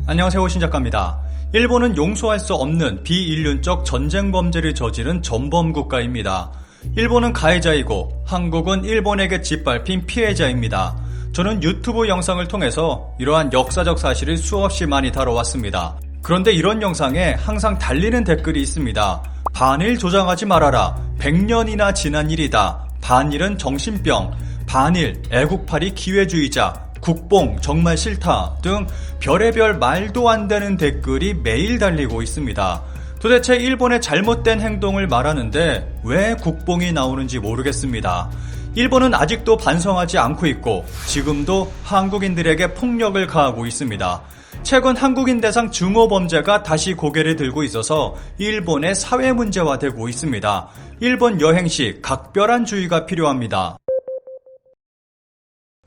안녕하세요, 신작가입니다. 일본은 용서할 수 없는 비인륜적 전쟁 범죄를 저지른 전범 국가입니다. 일본은 가해자이고 한국은 일본에게 짓밟힌 피해자입니다. 저는 유튜브 영상을 통해서 이러한 역사적 사실을 수없이 많이 다뤄왔습니다. 그런데 이런 영상에 항상 달리는 댓글이 있습니다. 반일 조장하지 말아라. 100년이나 지난 일이다. 반일은 정신병. 반일, 애국파리 기회주의자. 국뽕 정말 싫다 등 별의별 말도 안 되는 댓글이 매일 달리고 있습니다. 도대체 일본의 잘못된 행동을 말하는데 왜 국뽕이 나오는지 모르겠습니다. 일본은 아직도 반성하지 않고 있고 지금도 한국인들에게 폭력을 가하고 있습니다. 최근 한국인 대상 증오 범죄가 다시 고개를 들고 있어서 일본의 사회 문제화되고 있습니다. 일본 여행 시 각별한 주의가 필요합니다.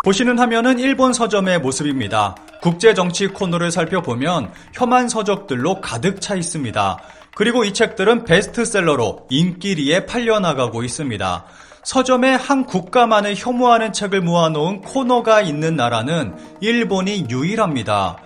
보시는 화면은 일본 서점의 모습입니다. 국제정치 코너를 살펴보면 혐한 서적들로 가득 차 있습니다. 그리고 이 책들은 베스트셀러로 인기리에 팔려나가고 있습니다. 서점에 한 국가만을 혐오하는 책을 모아놓은 코너가 있는 나라는 일본이 유일합니다.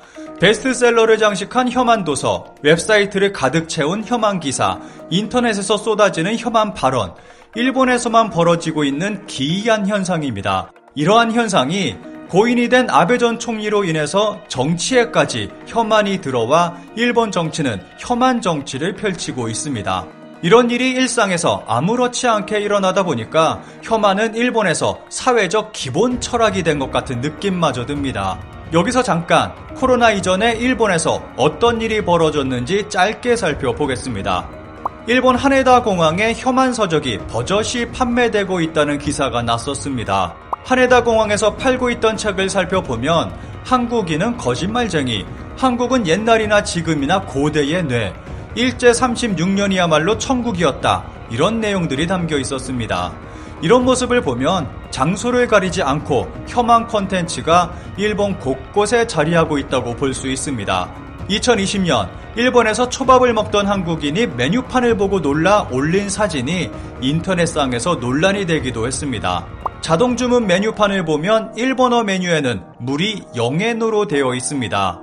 베스트셀러를 장식한 혐한 도서, 웹사이트를 가득 채운 혐한 기사, 인터넷에서 쏟아지는 혐한 발언, 일본에서만 벌어지고 있는 기이한 현상입니다. 이러한 현상이 고인이 된 아베 전 총리로 인해서 정치에까지 혐한이 들어와 일본 정치는 혐한 정치를 펼치고 있습니다. 이런 일이 일상에서 아무렇지 않게 일어나다 보니까 혐한은 일본에서 사회적 기본 철학이 된 것 같은 느낌마저 듭니다. 여기서 잠깐 코로나 이전에 일본에서 어떤 일이 벌어졌는지 짧게 살펴보겠습니다. 일본 하네다 공항에 혐한 서적이 버젓이 판매되고 있다는 기사가 났었습니다. 하네다 공항에서 팔고 있던 책을 살펴보면 한국인은 거짓말쟁이, 한국은 옛날이나 지금이나 고대의 뇌, 일제 36년이야말로 천국이었다, 이런 내용들이 담겨 있었습니다. 이런 모습을 보면 장소를 가리지 않고 혐한 콘텐츠가 일본 곳곳에 자리하고 있다고 볼 수 있습니다. 2020년 일본에서 초밥을 먹던 한국인이 메뉴판을 보고 놀라 올린 사진이 인터넷상에서 논란이 되기도 했습니다. 자동주문 메뉴판을 보면 일본어 메뉴에는 물이 0엔으로 되어 있습니다.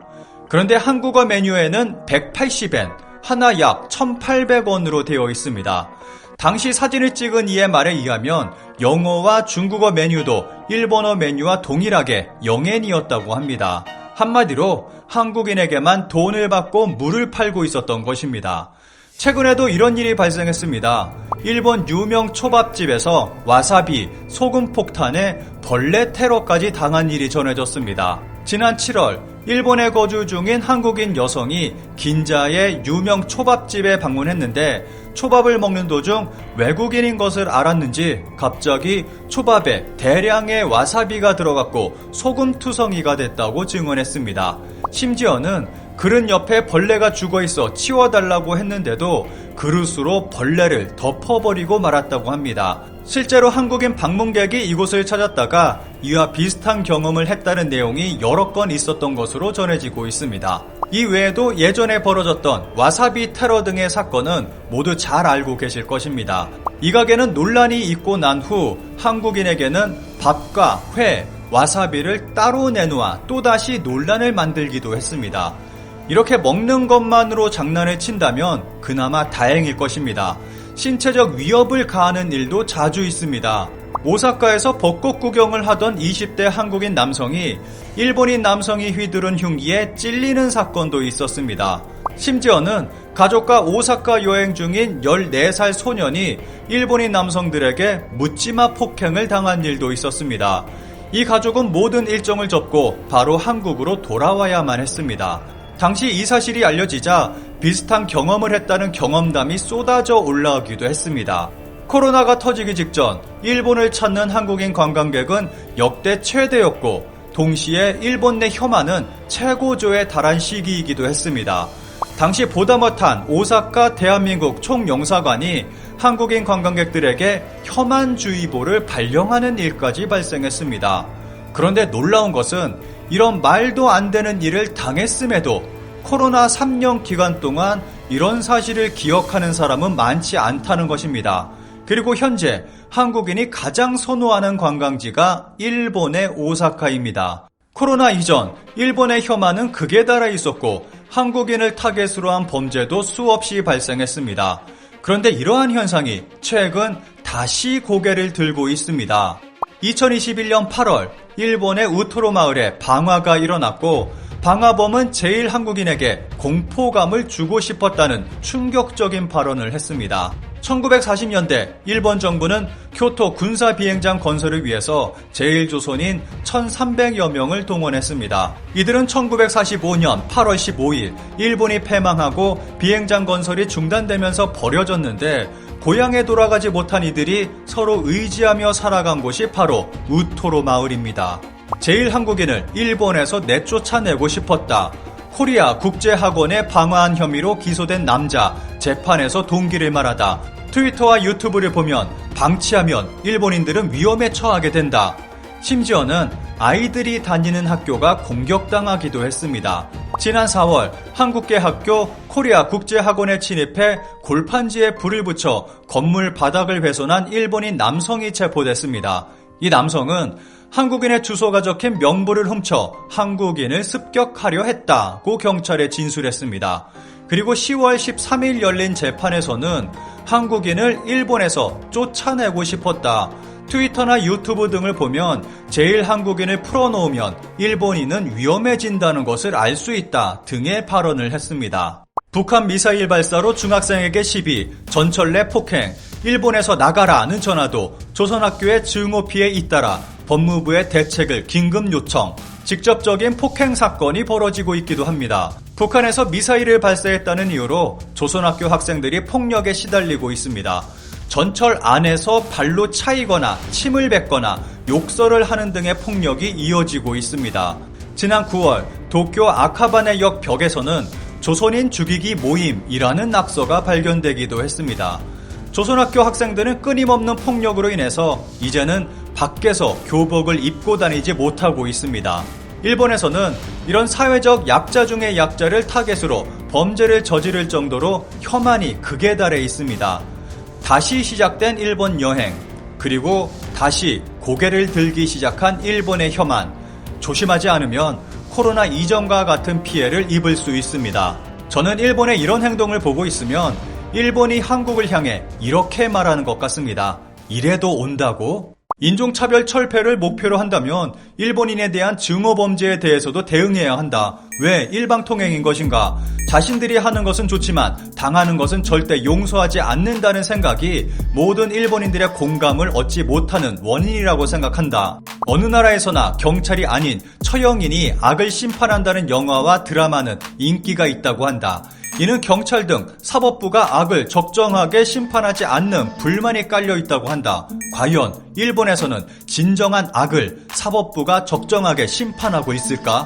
그런데 한국어 메뉴에는 180엔, 하나 약 1,800원으로 되어 있습니다. 당시 사진을 찍은 이의 말에 의하면 영어와 중국어 메뉴도 일본어 메뉴와 동일하게 0엔이었다고 합니다. 한마디로 한국인에게만 돈을 받고 물을 팔고 있었던 것입니다. 최근에도 이런 일이 발생했습니다. 일본 유명 초밥집에서 와사비, 소금 폭탄에 벌레 테러까지 당한 일이 전해졌습니다. 지난 7월 일본에 거주 중인 한국인 여성이 긴자의 유명 초밥집에 방문했는데 초밥을 먹는 도중 외국인인 것을 알았는지 갑자기 초밥에 대량의 와사비가 들어갔고 소금투성이가 됐다고 증언했습니다. 심지어는 그릇 옆에 벌레가 죽어있어 치워달라고 했는데도 그릇으로 벌레를 덮어버리고 말았다고 합니다. 실제로 한국인 방문객이 이곳을 찾았다가 이와 비슷한 경험을 했다는 내용이 여러 건 있었던 것으로 전해지고 있습니다. 이 외에도 예전에 벌어졌던 와사비 테러 등의 사건은 모두 잘 알고 계실 것입니다. 이 가게는 논란이 있고 난 후 한국인에게는 밥과 회, 와사비를 따로 내놓아 또다시 논란을 만들기도 했습니다. 이렇게 먹는 것만으로 장난을 친다면 그나마 다행일 것입니다. 신체적 위협을 가하는 일도 자주 있습니다. 오사카에서 벚꽃 구경을 하던 20대 한국인 남성이 일본인 남성이 휘두른 흉기에 찔리는 사건도 있었습니다. 심지어는 가족과 오사카 여행 중인 14살 소년이 일본인 남성들에게 묻지마 폭행을 당한 일도 있었습니다. 이 가족은 모든 일정을 접고 바로 한국으로 돌아와야만 했습니다. 당시 이 사실이 알려지자 비슷한 경험을 했다는 경험담이 쏟아져 올라오기도 했습니다. 코로나가 터지기 직전 일본을 찾는 한국인 관광객은 역대 최대였고 동시에 일본 내 혐한은 최고조에 달한 시기이기도 했습니다. 당시 보다 못한 오사카 대한민국 총영사관이 한국인 관광객들에게 혐한주의보를 발령하는 일까지 발생했습니다. 그런데 놀라운 것은 이런 말도 안 되는 일을 당했음에도 코로나 3년 기간 동안 이런 사실을 기억하는 사람은 많지 않다는 것입니다. 그리고 현재 한국인이 가장 선호하는 관광지가 일본의 오사카입니다. 코로나 이전 일본의 혐한은 극에 달해 있었고 한국인을 타겟으로 한 범죄도 수없이 발생했습니다. 그런데 이러한 현상이 최근 다시 고개를 들고 있습니다. 2021년 8월 일본의 우토로 마을에 방화가 일어났고 방화범은 제일 한국인에게 공포감을 주고 싶었다는 충격적인 발언을 했습니다. 1940년대 일본 정부는 교토 군사 비행장 건설을 위해서 제일조선인 1,300여 명을 동원했습니다. 이들은 1945년 8월 15일 일본이 패망하고 비행장 건설이 중단되면서 버려졌는데 고향에 돌아가지 못한 이들이 서로 의지하며 살아간 곳이 바로 우토로 마을입니다. 제일 한국인을 일본에서 내쫓아내고 싶었다. 코리아 국제학원에 방화한 혐의로 기소된 남자, 재판에서 동기를 말하다. 트위터와 유튜브를 보면 방치하면 일본인들은 위험에 처하게 된다. 심지어는 아이들이 다니는 학교가 공격당하기도 했습니다. 지난 4월 한국계 학교 코리아 국제학원에 침입해 골판지에 불을 붙여 건물 바닥을 훼손한 일본인 남성이 체포됐습니다. 이 남성은 한국인의 주소가 적힌 명부를 훔쳐 한국인을 습격하려 했다고 경찰에 진술했습니다. 그리고 10월 13일 열린 재판에서는 한국인을 일본에서 쫓아내고 싶었다. 트위터나 유튜브 등을 보면 제일 한국인을 풀어놓으면 일본인은 위험해진다는 것을 알 수 있다 등의 발언을 했습니다. 북한 미사일 발사로 중학생에게 시비, 전철 내 폭행, 일본에서 나가라는 전화도, 조선학교의 증오 피해 잇따라 법무부의 대책을 긴급 요청, 직접적인 폭행 사건이 벌어지고 있기도 합니다. 북한에서 미사일을 발사했다는 이유로 조선학교 학생들이 폭력에 시달리고 있습니다. 전철 안에서 발로 차이거나 침을 뱉거나 욕설을 하는 등의 폭력이 이어지고 있습니다. 지난 9월 도쿄 아카바네역 벽에서는 조선인 죽이기 모임이라는 낙서가 발견되기도 했습니다. 조선학교 학생들은 끊임없는 폭력으로 인해서 이제는 밖에서 교복을 입고 다니지 못하고 있습니다. 일본에서는 이런 사회적 약자 중의 약자를 타겟으로 범죄를 저지를 정도로 혐한이 극에 달해 있습니다. 다시 시작된 일본 여행, 그리고 다시 고개를 들기 시작한 일본의 혐한. 조심하지 않으면 코로나 이전과 같은 피해를 입을 수 있습니다. 저는 일본의 이런 행동을 보고 있으면 일본이 한국을 향해 이렇게 말하는 것 같습니다. 이래도 온다고? 인종차별 철폐를 목표로 한다면 일본인에 대한 증오범죄에 대해서도 대응해야 한다. 왜 일방통행인 것인가? 자신들이 하는 것은 좋지만 당하는 것은 절대 용서하지 않는다는 생각이 모든 일본인들의 공감을 얻지 못하는 원인이라고 생각한다. 어느 나라에서나 경찰이 아닌 처형인이 악을 심판한다는 영화와 드라마는 인기가 있다고 한다. 이는 경찰 등 사법부가 악을 적정하게 심판하지 않는 불만이 깔려 있다고 한다. 과연 일본에서는 진정한 악을 사법부가 적정하게 심판하고 있을까?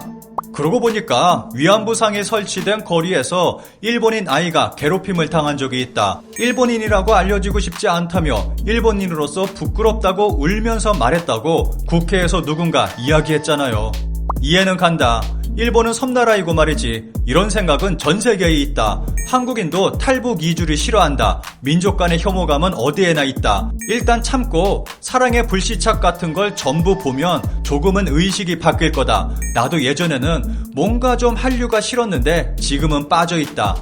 그러고 보니까 위안부상이 설치된 거리에서 일본인 아이가 괴롭힘을 당한 적이 있다. 일본인이라고 알려지고 싶지 않다며 일본인으로서 부끄럽다고 울면서 말했다고 국회에서 누군가 이야기했잖아요. 이해는 간다. 일본은 섬나라이고 말이지. 이런 생각은 전 세계에 있다. 한국인도 탈북 이주를 싫어한다. 민족 간의 혐오감은 어디에나 있다. 일단 참고 사랑의 불시착 같은 걸 전부 보면 조금은 의식이 바뀔 거다. 나도 예전에는 뭔가 좀 한류가 싫었는데 지금은 빠져있다.